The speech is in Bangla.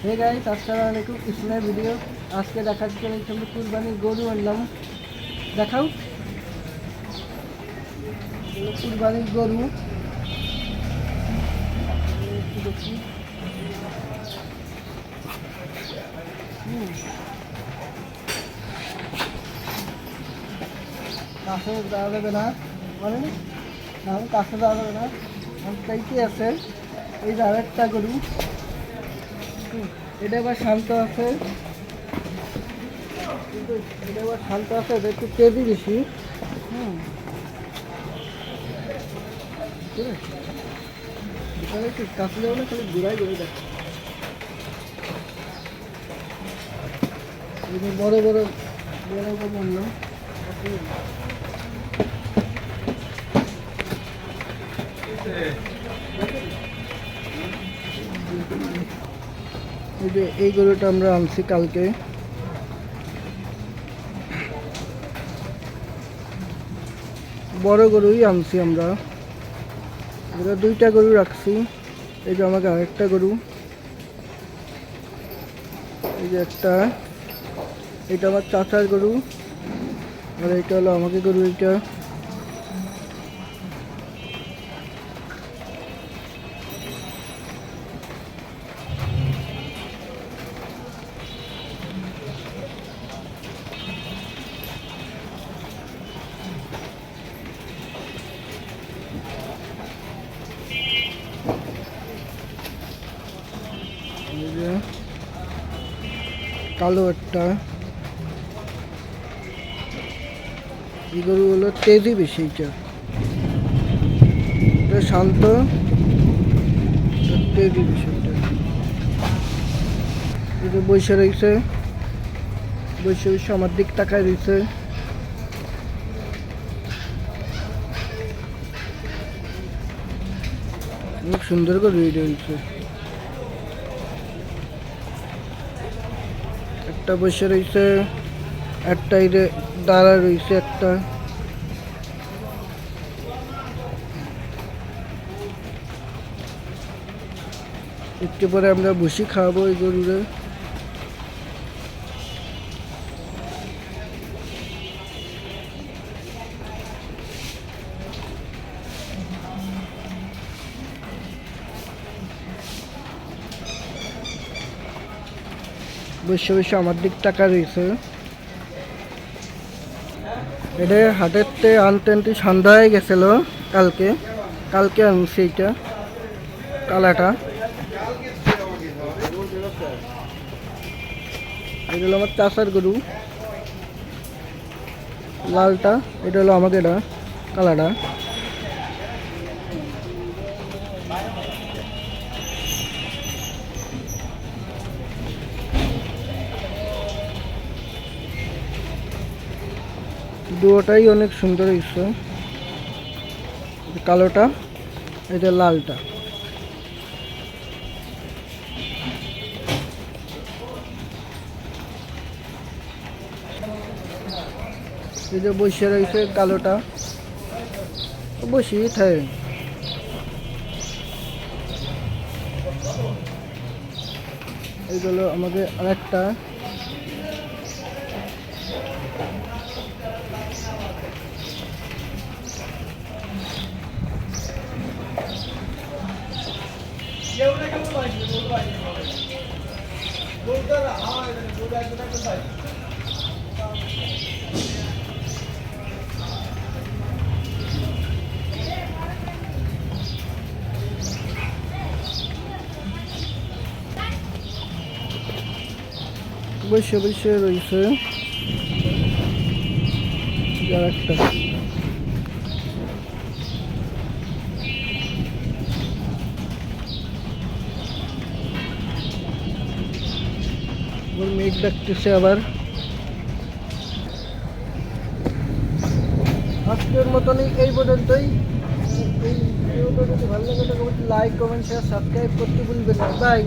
হে গাইস, আসসালামু আলাইকুম। ইসলামের ভিডিও আজকে দেখাচ্ছি আমি কিন্তু কুরবানির গরু আনলাম। দেখাও কুরবানির গরু দেখি। কাছে যাওয়া যাবে না মানে না, কাছে যাওয়া যাবে না। চাইতে আছে এই যে আরেকটা গরু, এটা আবার শান্ত আছে, কিন্তু এটা আবার শান্ত আছে, এটা একটু কেজি বেশি। ঠিক আছে, এখানে একটু কাছে যাবো না, খালি ঘুরাই ঘুরে দেখো। বড় বড় বড় বড় বললো এই যে এই গরুটা আমরা আনছি কালকে। বড় গরুই আনছি আমরা, এবার দুইটা গরু রাখছি। এই যে আমাকে আরেকটা গরু, এই যে একটা, এটা আমার চাচার গরু, আর এটা হলো আমাকে গরু। এটা কালো একটা, এই গরু হলো তেজি বেশি। এটা শান্ত, তেজি বেশি। এটা বসে রয়েছে, বসে বসে আমার দিক তাকায় রয়েছে। অনেক সুন্দর করে রেডি হয়েছে। একটা বসে রয়েছে, একটা দাঁড়া রয়েছে একটা। একটু পরে আমরা বসি খাওয়াবো এই গরুরে। বসে বসে আমার দিক টাকা রয়েছে। এটা হাটের আনতে আনতে সন্ধ্যা হয়ে গেছিল কালকে আনছি এইটা কালাটা। এটা হলো আমার চাষার গরু লালটা, এটা হলো আমাকে এটা কালাটা। দুটাই অনেক সুন্দর হয়েছে, কালোটা, এটা লালটা। এই যে বসে রয়েছে কালোটা, বসি থাকে। এইগুলো আমাদের আরেকটা, বসে বসে রয়েছে আরেকটা। মেঘ ডাকতেছে আবার। আজকের মতনই এই পর্যন্তই। এই ভিডিওটা যদি ভালো লাগে তাহলে লাইক, কমেন্ট, শেয়ার, সাবস্ক্রাইব করতে ভুলবেন না। বাই।